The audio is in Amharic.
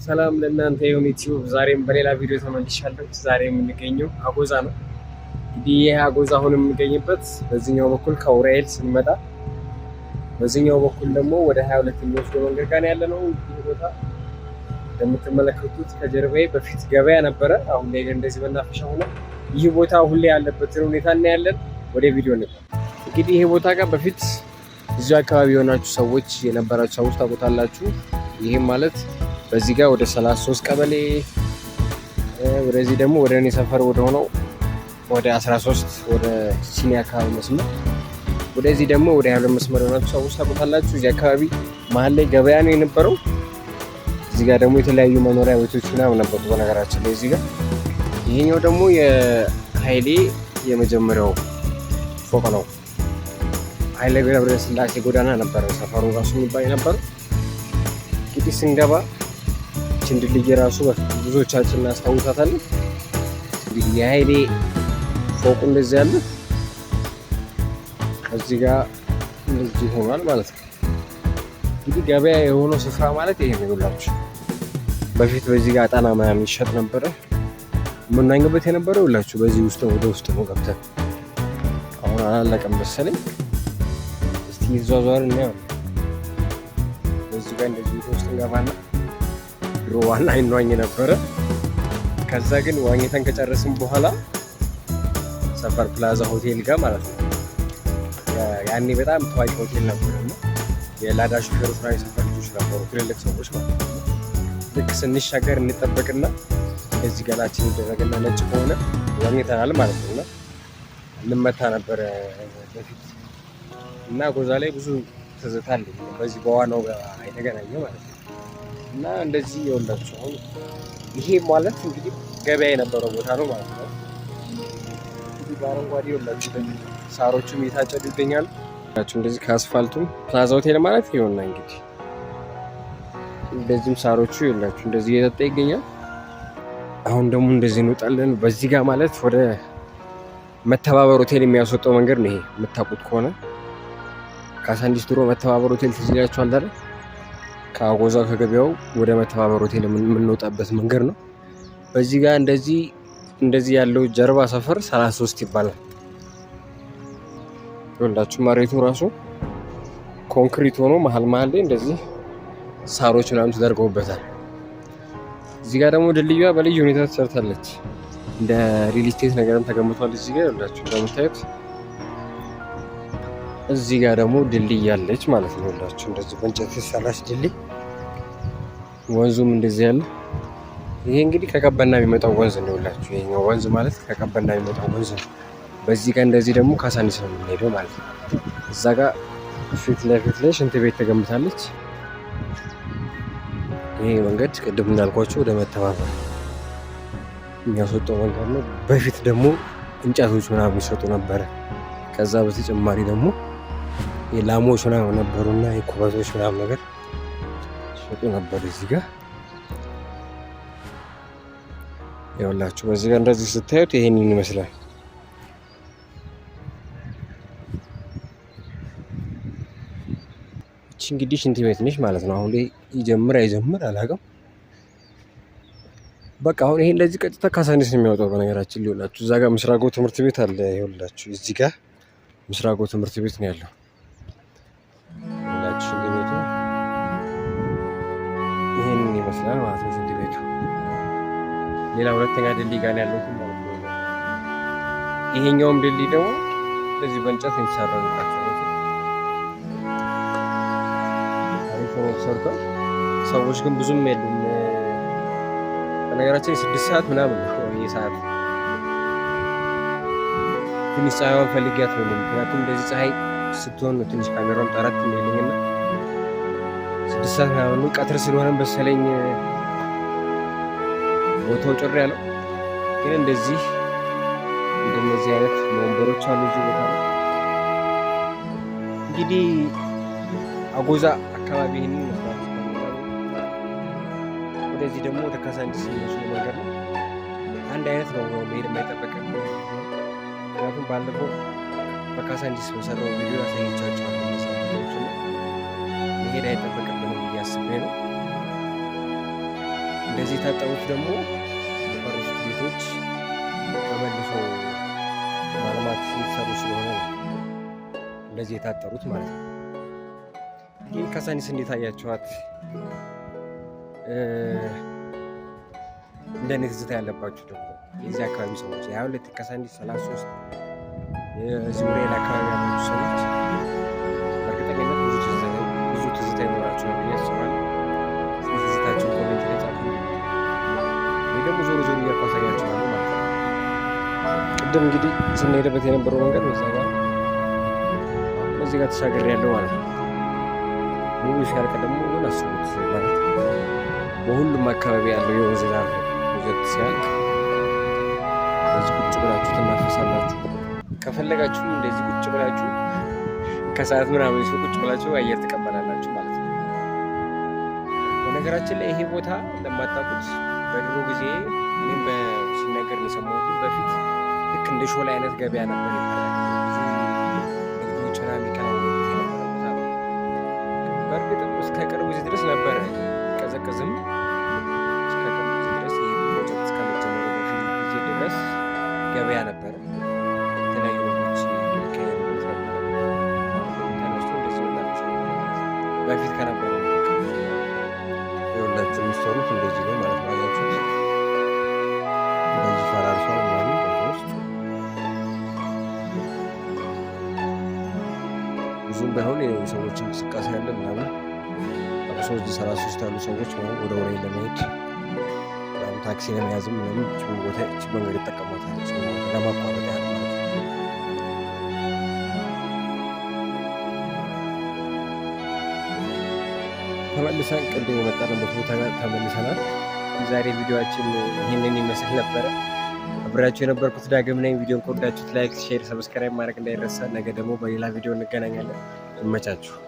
ሰላም ለእናንተ ይሁን ዩቲዩብ። ዛሬም በሌላ ቪዲዮ ተመልሻለሁ። ዛሬ የምንገኘው አጎዛ ነው። እንግዲህ ይሄ አጎዛ አሁን የምንገኝበት በዚህኛው በኩል ከኡራኤል ስንመጣ፣ በዚህኛው በኩል ደግሞ ወደ 22 የሚወስደው መንገድ ጋር ያለ ነው። ይህ ቦታ እንደምትመለከቱት ከጀርባዬ በፊት ገበያ ነበረ። አሁን ላይ እንደዚህ መናፈሻ ሆነ። ይህ ቦታ ሁሌ ያለበትን ሁኔታ እናያለን። ወደ ቪዲዮ ነው። እንግዲህ ይሄ ቦታ ጋር በፊት እዚህ አካባቢ የሆናችሁ ሰዎች የነበራችሁ ሰዎች ታውቁታላችሁ። ይህም ማለት በዚህ ጋር ወደ 33 ቀበሌ ወደዚህ ደግሞ ወደ እኔ ሰፈር ወደ ሆነው ወደ 13 ወደ ሲኒ አካባቢ መስመር ወደዚህ ደግሞ ወደ 22 መስመር የሆናችሁ ሰዎች ታውቁታላችሁ። እዚህ አካባቢ መሀል ላይ ገበያ ነው የነበረው። እዚህ ጋር ደግሞ የተለያዩ መኖሪያ ቤቶች ምናምን ነበሩ። በነገራችን ላይ እዚህ ጋር ይሄኛው ደግሞ የኃይሌ የመጀመሪያው ፎቅ ነው። ኃይሌ ገብረ ስላሴ ጎዳና ነበረ ሰፈሩ ራሱ የሚባል ነበረው። እንግዲህ ስንገባ ድልድይ ራሱ ብዙዎቻችን እናስታውሳታለን። እንግዲህ የኃይሌ ፎቁ እንደዚህ ያለ እዚህ ጋር እንደዚህ ሆኗል ማለት ነው። እንግዲህ ገበያ የሆነው ስፍራ ማለት ይሄ ነው ይላችሁ። በፊት በዚህ ጋር አጣና ምናምን ይሸጥ ነበረ። የምናኝበት የነበረው ይላችሁ በዚህ ውስጥ ወደ ውስጥ ነው ገብተን። አሁን አላለቀም መሰለኝ። እስቲ ይዟዟር እናየዋለን። በዚህ ጋር እንደዚህ ወደ ውስጥ እንገባና ድሮ ዋና እንዋኝ ነበረ። ከዛ ግን ዋኝተን ከጨረስን በኋላ ሰፈር ፕላዛ ሆቴል ጋር ማለት ነው። ያኔ በጣም ታዋቂ ሆቴል ነበር እና የላዳ ሹፌሮች ላይ ሰፈር ልጆች ነበሩ፣ ትልልቅ ሰዎች ማለት ነው። ልክ ስንሻገር እንጠበቅና እንደዚህ ገላችን ይደረግና ነጭ ከሆነ ዋኝተናል ማለት ነው። እና እንመታ ነበረ በፊት እና ጎዛ ላይ ብዙ ትዝታ አለኝ በዚህ በዋናው ጋር የተገናኘ ማለት ነው። እና እንደዚህ የወላችሁ አሁን ይሄ ማለት እንግዲህ ገበያ የነበረው ቦታ ነው ማለት ነው። እንግዲህ በአረንጓዴ የወላችሁ ሳሮቹም እየታጨዱ ይገኛሉ። እንደዚህ ከአስፋልቱም ፕላዛ ሆቴል ማለት ይሆንና እንግዲህ እንደዚህም ሳሮቹ የወላችሁ እንደዚህ እየጠጣ ይገኛል። አሁን ደግሞ እንደዚህ እንወጣለን። በዚህ ጋር ማለት ወደ መተባበር ሆቴል የሚያስወጣው መንገድ ነው። ይሄ የምታውቁት ከሆነ ካሳንዲስ ድሮ መተባበር ሆቴል ትዝ ይላችኋል አይደል? ከአጎዛ ከገበያው ወደ መተባበር ሆቴል የምንወጣበት መንገድ ነው። በዚህ ጋር እንደዚህ ያለው ጀርባ ሰፈር 33 ይባላል። ይኸውላችሁ መሬቱ ራሱ ኮንክሪት ሆኖ መሀል ላይ እንደዚህ ሳሮች ምናምን ተደርገውበታል። እዚህ ጋር ደግሞ ድልድዩዋ በልዩ ሁኔታ ተሰርታለች። እንደ ሪል ስቴት ነገርም ተገምቷል። እዚህ ጋር ይኸውላችሁ እንደምታዩት እዚህ ጋር ደግሞ ድልድይ ያለች ማለት ነው። ይኸውላችሁ እንደዚህ በእንጨት የተሰራች ድልድይ፣ ወንዙም እንደዚህ ያለ። ይሄ እንግዲህ ከቀበና የሚመጣው ወንዝ ነው። ይኸውላችሁ ይሄኛው ወንዝ ማለት ከቀበና የሚመጣው ወንዝ ነው። በዚህ ጋር እንደዚህ ደግሞ ካሳንዲስ ነው የምንሄደው ማለት ነው። እዛ ጋር ፊት ለፊት ላይ ሽንት ቤት ተገምታለች። ይሄ መንገድ ቅድም እንዳልኳቸው ወደ መተባበር የሚያስወጣው መንገድ ነው። በፊት ደግሞ እንጨቶች ምናምን ይሰጡ ነበረ። ከዛ በተጨማሪ ደግሞ የላሞች ምናምን ነበሩና የኩበቶች ምናምን ነገር ይሰጡ ነበር። እዚህ ጋር ያውላችሁ በዚህ ጋር እንደዚህ ስታዩት ይሄንን ይመስላል። እቺ እንግዲህ ሽንት ቤት ነች ማለት ነው። አሁን ላይ ይጀምር አይጀምር አላውቅም። በቃ አሁን ይሄ እንደዚህ ቀጥታ ካሳንዲስ ነው የሚያወጣው። በነገራችን ሊውላችሁ እዛ ጋር ምስራጎ ትምህርት ቤት አለ። ይኸውላችሁ እዚህ ጋር ምስራጎ ትምህርት ቤት ነው ያለው። ይኸውላችሁ ሽንት ቤቱ ይሄንን ይመስላል ማለት ነው። ሽንት ቤቱ ሌላ ሁለተኛ ድልድይ ጋር ያለው ማለት ነው። ይሄኛውም ድልድይ ደግሞ እንደዚህ በእንጨት የተሰራ ነው። ሰርቷል። ሰዎች ግን ብዙም የሉም። በነገራችን 6 ሰዓት ምናምን ነው የሰዓት ትንሽ ፀሐይዋን ፈልጊያት ነው። ምክንያቱም እንደዚህ ፀሐይ ስትሆን ነው ትንሽ ካሜራውን ጠራት የሚልኝና 6 ሰዓት ምናምን ነው። ቀትር ስለሆነ በሰለኝ ቦታው ጭር ያለው ግን እንደዚህ አይነት ወንበሮች አሉ እዚህ ቦታ ነው። እንግዲህ አጎዛ አካባቢ ይህንን ይመስላል። ወደዚህ ደግሞ ወደ ካሳንዲስ የሚወስዱ መንገድ ነው። አንድ አይነት ነው መሄድ የማይጠበቅም። ምክንያቱም ባለፈው በካሳንዲስ በሰራው ቪዲዮ ያሳየቻቸዋለሁ። መሄድ አይጠበቅብንም ብዬ አስቤ ነው። እንደዚህ የታጠሩት ደግሞ የፈረሱት ቤቶች ተመልሶ ማልማት ሲሰሩ ስለሆነ ነው እንደዚህ የታጠሩት ማለት ነው። ይህ ካሳንቺስ እንዴት አያችኋት? እንደኔ ትዝታ ያለባችሁ ደግሞ የዚህ አካባቢ ሰዎች የ22 ካሳንቺስ 33 ዙሪያ አካባቢ ያላችሁ ሰዎች በእርግጠኝነት ብዙ ትዝታ ይኖራችኋል ብዬ አስባለሁ። ትዝታችሁን ኮሜንት ላይ ጻፉ። ይህ ደግሞ ዞሮ እያልኩ አሳያችኋለሁ ማለት ነው። ቅድም እንግዲህ ስንሄድበት የነበረው መንገድ በዚህ ጋር ተሻገር ያለው ማለት ነው። ሙሉ ሲያልቅ ደግሞ ምን አስቡት ማለት በሁሉም አካባቢ ያለው የወንዝ ዳር ወዘት ሲያልቅ በዚህ ቁጭ ብላችሁ ትናፈሳላችሁ። ከፈለጋችሁ እንደዚህ ቁጭ ብላችሁ ከሰዓት ምናምን ሲሆን ቁጭ ብላችሁ አየር ትቀበላላችሁ ማለት ነው። በነገራችን ላይ ይሄ ቦታ ለማታውቁት በድሮ ጊዜ እኔም ሲነገር ነው የሰማሁት። በፊት ልክ እንደ ሾላ አይነት ገበያ ነበር ይባላል። ብዙ ንግዶች የሚከናወኑበት የነበረ ቦታ ነው። በእርግጥም እስከ ቅርብ ጊዜ ድረስ ነበረ ቀዘቅዝም እስከ ቅርብ ጊዜ ድረስ ይህ ፕሮጀክት እስከመጀመሩ በፊት ጊዜ ድረስ ገበያ ነበረ። የተለያዩ ነገሮች ይካሄዱበት ነበረ። ተነስቶ እንደዚህ ወጣች በፊት ከነበረው የሁላችሁ የሚሰሩት እንደዚህ ነው ማለት ነው። አያችሁት? እንደዚህ ፈራርሷል ምናምን ውስጥ ብዙም ባይሆን የሰዎች እንቅስቃሴ ያለ ምናምን አብሶ 33 ያሉ ሰዎች ወደ ወሬ ለመሄድ ታክሲ ለመያዝም ምናምን ቦታ መንገድ ይጠቀማታል ለማቋረጥ ያህል ማለት ነው። ተመልሰን ቅድም የመጣንበት ቦታ ጋር ተመልሰናል። የዛሬ ቪዲዮአችን ይህንን ይመስል ነበረ። አብሬያችሁ የነበርኩት ዳግም ነኝ። ቪዲዮን ከወዳችሁት ላይክ፣ ሼር፣ ሰብስክራይብ ማድረግ እንዳይረሳ። ነገ ደግሞ በሌላ ቪዲዮ እንገናኛለን። ይመቻችሁ።